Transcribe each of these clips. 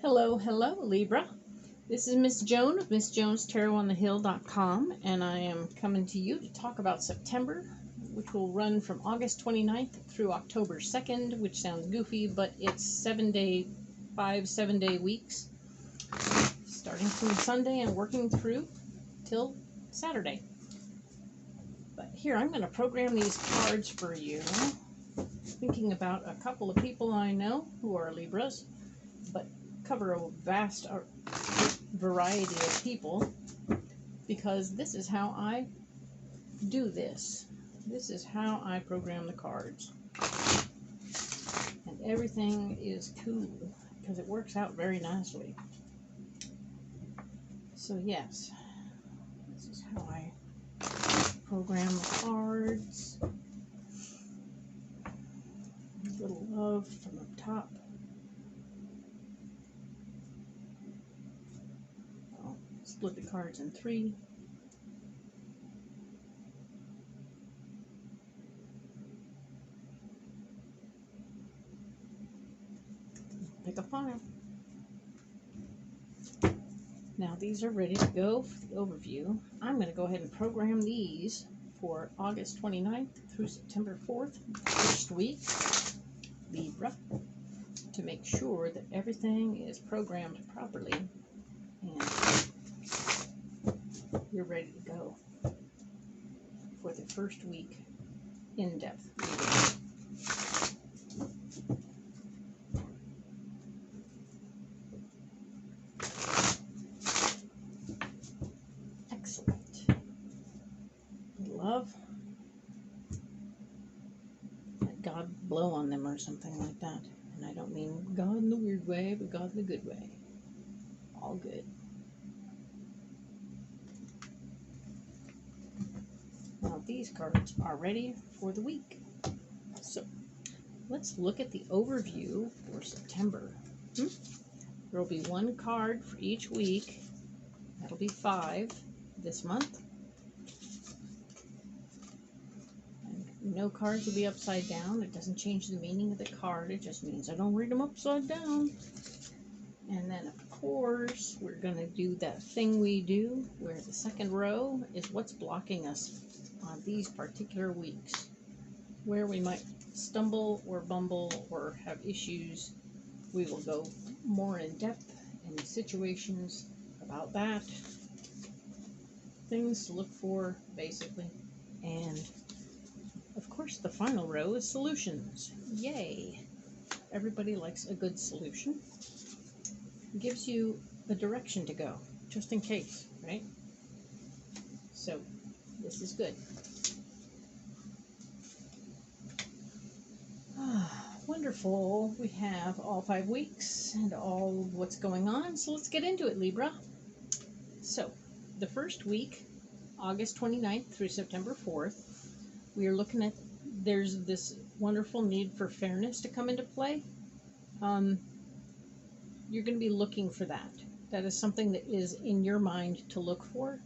Hello, hello, Libra. This is Miss Joan of MissJonesTarotOnTheHill.com, and I am coming to you to talk about September, which will run from August 29th through October 2nd, which sounds goofy, but it's 7-day weeks, starting from Sunday and working through till Saturday. But here, I'm going to program these cards for you, thinking about a couple of people I know who are Libras, but cover a vast variety of people, because this is how I do this. This is how I program the cards. And everything is cool, because it works out very nicely. So yes, this is how I program the cards. A little love from the top. Split the cards in 3. Pick a file. Now these are ready to go for the overview. I'm going to go ahead and program these for August 29th through September 4th, first week, Libra, to make sure that everything is programmed properly and you're ready to go for the first week in-depth reading. Excellent. Love. Let God blow on them or something like that. And I don't mean God in the weird way, but God in the good way. All good. Now these cards are ready for the week. So let's look at the overview for September. There will be one card for each week. That'll be 5 this month. And no cards will be upside down. It doesn't change the meaning of the card. It just means I don't read them upside down. And then, of course, we're going to do that thing we do where the second row is what's blocking us on these particular weeks, where we might stumble or bumble or have issues. We will go more in depth in situations about that, things to look for basically, and of course the final row is solutions. Yay! Everybody likes a good solution. It gives you a direction to go, just in case, right? So this is good. Wonderful. We have all 5 weeks and all what's going on. So let's get into it, Libra. So the first week, August 29th through September 4th, we are looking at, there's this wonderful need for fairness to come into play. You're going to be looking for that. That is something that is in your mind to look for.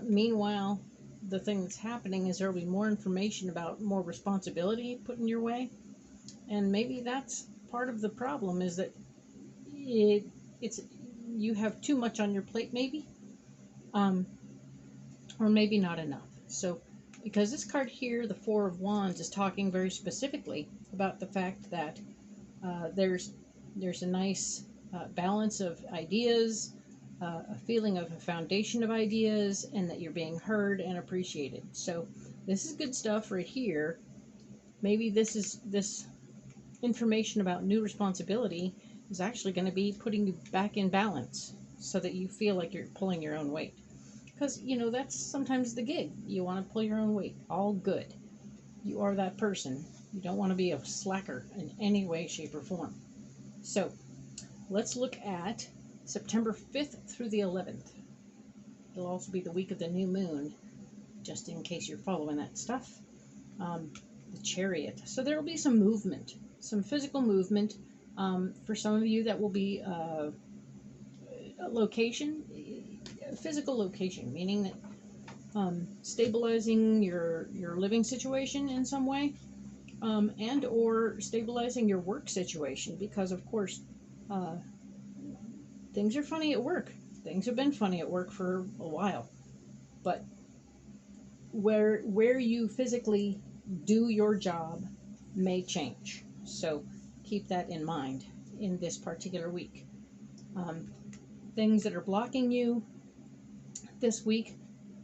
Meanwhile, the thing that's happening is there will be more information about more responsibility put in your way. And maybe that's part of the problem, is that it's you have too much on your plate, maybe, or maybe not enough. So, because this card here, the 4 of Wands, is talking very specifically about the fact that there's a nice balance of ideas, a feeling of a foundation of ideas, and that you're being heard and appreciated. So this is good stuff right here. Maybe this information about new responsibility is actually going to be putting you back in balance so that you feel like you're pulling your own weight. Because, you know, that's sometimes the gig. You want to pull your own weight. All good. You are that person. You don't want to be a slacker in any way, shape, or form. So let's look at September 5th through the 11th. It'll also be the week of the new moon, just in case you're following that stuff. The Chariot. So there will be some movement, some physical movement. For some of you, that will be a location, a physical location, meaning that stabilizing your living situation in some way, and or stabilizing your work situation, because of course things are funny at work. Things have been funny at work for a while. But where you physically do your job may change. So keep that in mind in this particular week. Things that are blocking you this week,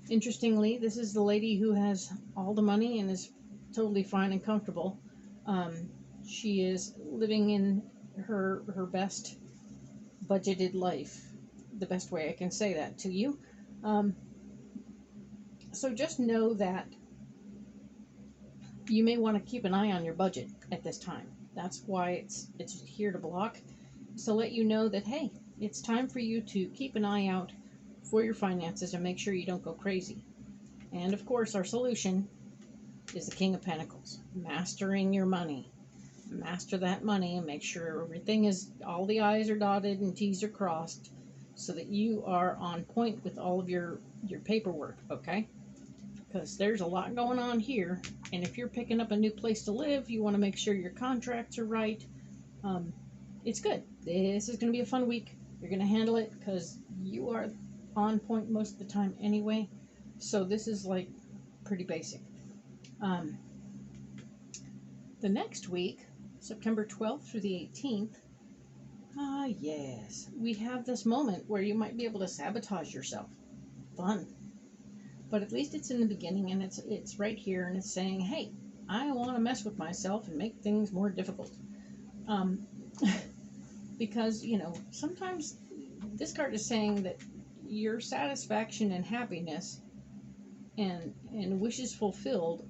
interestingly, this is the lady who has all the money and is totally fine and comfortable. She is living in her best budgeted life, the best way I can say that to you. So just know that you may want to keep an eye on your budget at this time. That's why it's here to block, to let you know that, hey, it's time for you to keep an eye out for your finances and make sure you don't go crazy. And of course, our solution is the King of Pentacles, mastering your money. Master that money and make sure everything is, all the I's are dotted and T's are crossed, so that you are on point with all of your paperwork, okay? Because there's a lot going on here, and if you're picking up a new place to live, you want to make sure your contracts are right. It's good. This is going to be a fun week. You're going to handle it because you are on point most of the time anyway. So this is like pretty basic. The next week, September 12th through the 18th, yes, we have this moment where you might be able to sabotage yourself. Fun. But at least it's in the beginning, and it's right here, and it's saying, hey, I want to mess with myself and make things more difficult. Because, sometimes this card is saying that your satisfaction and happiness and wishes fulfilled,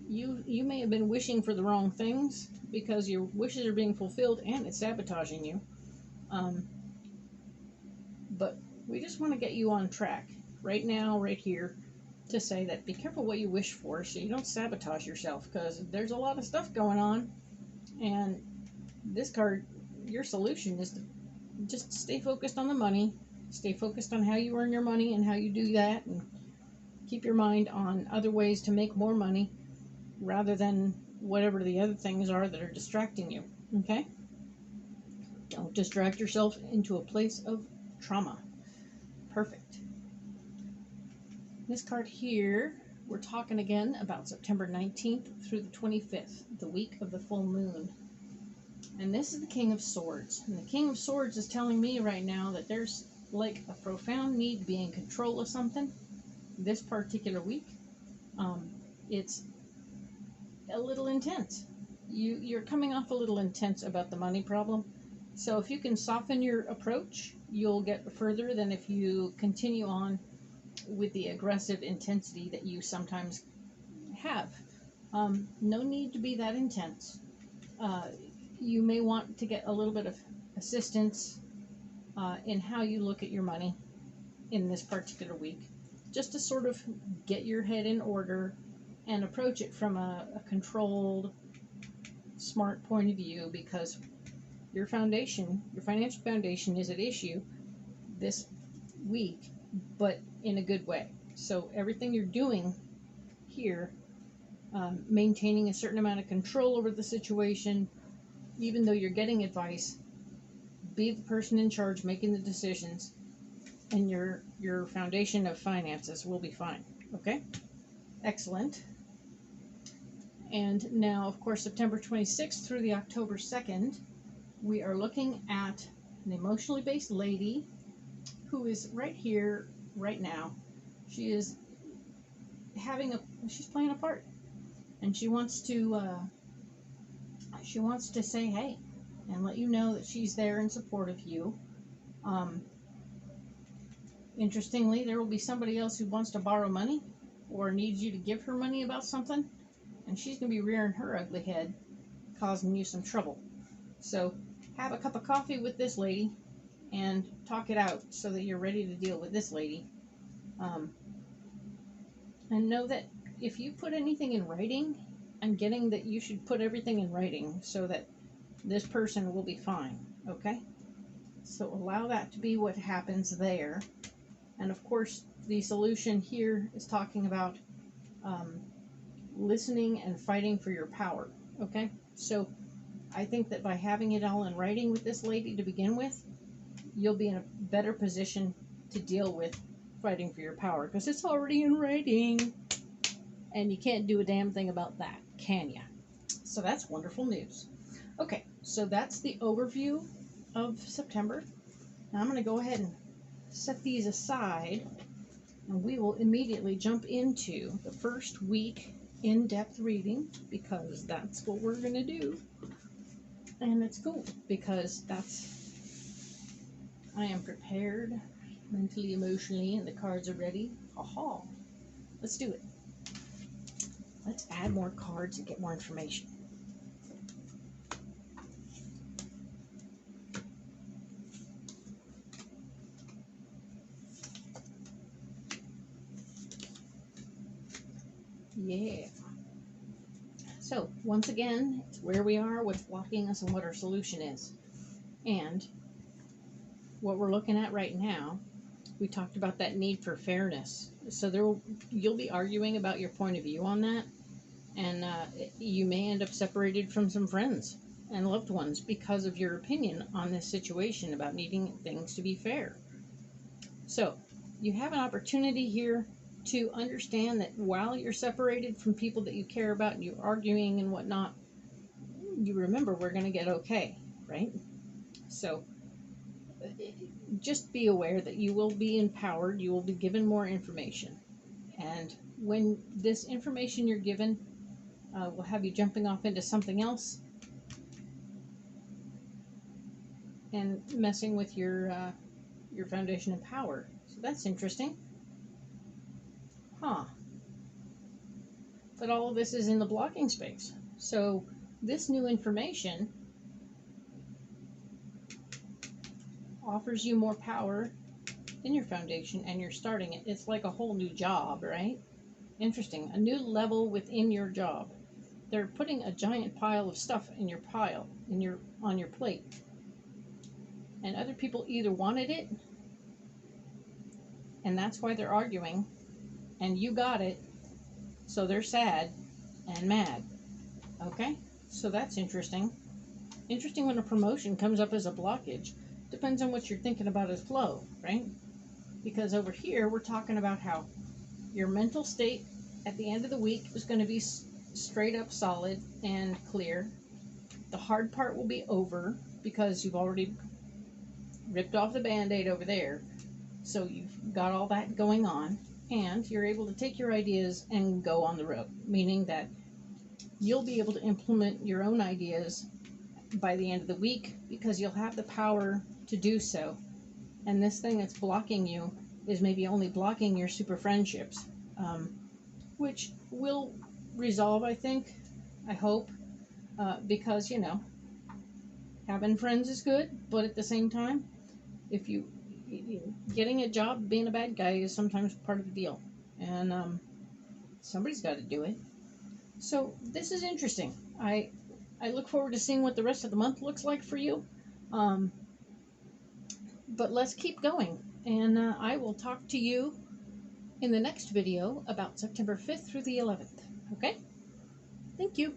you may have been wishing for the wrong things because your wishes are being fulfilled and it's sabotaging you. But we just want to get you on track right now, right here, to say that be careful what you wish for so you don't sabotage yourself, because there's a lot of stuff going on, and this card, your solution is to just stay focused on the money, stay focused on how you earn your money and how you do that, and keep your mind on other ways to make more money rather than whatever the other things are that are distracting you, okay? Don't distract yourself into a place of trauma. Perfect. This card here, we're talking again about September 19th through the 25th, the week of the full moon. And this is the King of Swords. And the King of Swords is telling me right now that there's like a profound need to be in control of something this particular week. It's a little intense. You're coming off a little intense about the money problem. So if you can soften your approach, you'll get further than if you continue on with the aggressive intensity that you sometimes have. No need to be that intense. You may want to get a little bit of assistance in how you look at your money in this particular week, just to sort of get your head in order and approach it from a controlled, smart point of view, because your foundation, your financial foundation, is at issue this week, but in a good way. So everything you're doing here, maintaining a certain amount of control over the situation, even though you're getting advice, be the person in charge making the decisions, and your foundation of finances will be fine. Okay? Excellent. And now, of course, September 26th through the October 2nd, we are looking at an emotionally based lady who is right here, right now. She is she's playing a part, and she wants to say hey, and let you know that she's there in support of you. Interestingly, there will be somebody else who wants to borrow money or needs you to give her money about something, and she's going to be rearing her ugly head, causing you some trouble. So have a cup of coffee with this lady and talk it out so that you're ready to deal with this lady. And know that if you put anything in writing, I'm getting that you should put everything in writing so that this person will be fine, okay? So allow that to be what happens there. And of course, the solution here is talking about listening and fighting for your power, okay? So I think that by having it all in writing with this lady to begin with, you'll be in a better position to deal with fighting for your power, because it's already in writing, and you can't do a damn thing about that, can ya? So that's wonderful news. Okay, so that's the overview of September. Now I'm going to go ahead and set these aside, and we will immediately jump into the first week in-depth reading, because that's what we're going to do. And it's cool, because I am prepared mentally, emotionally, and the cards are ready. Aha! Let's do it. Let's add more cards and get more information. Yeah. So, once again, it's where we are, what's blocking us, and what our solution is. And what we're looking at right now, we talked about that need for fairness. So you'll be arguing about your point of view on that, and you may end up separated from some friends and loved ones because of your opinion on this situation about needing things to be fair. So, you have an opportunity here to understand that while you're separated from people that you care about and you're arguing and whatnot, you remember we're going to get okay, right? So just be aware that you will be empowered, you will be given more information. And when this information you're given will have you jumping off into something else and messing with your foundation and power. So that's interesting. Huh. But all of this is in the blocking space. So this new information offers you more power in your foundation, and you're starting it. It's like a whole new job, right? Interesting. A new level within your job. They're putting a giant pile of stuff in your pile, on your plate. And other people either wanted it, and that's why they're arguing, and you got it, so they're sad and mad. Okay? So that's interesting. Interesting when a promotion comes up as a blockage. Depends on what you're thinking about as flow, right? Because over here, we're talking about how your mental state at the end of the week is going to be straight up solid and clear. The hard part will be over because you've already ripped off the Band-Aid over there. So you've got all that going on, and you're able to take your ideas and go on the road, meaning that you'll be able to implement your own ideas by the end of the week because you'll have the power to do so. And this thing that's blocking you is maybe only blocking your super friendships, which will resolve, I think, I hope, because, having friends is good, but at the same time, if getting a job, being a bad guy is sometimes part of the deal, and somebody's got to do it. So this is interesting. I look forward to seeing what the rest of the month looks like for you. But let's keep going, and I will talk to you in the next video about September 5th through the 11th. Okay? Thank you.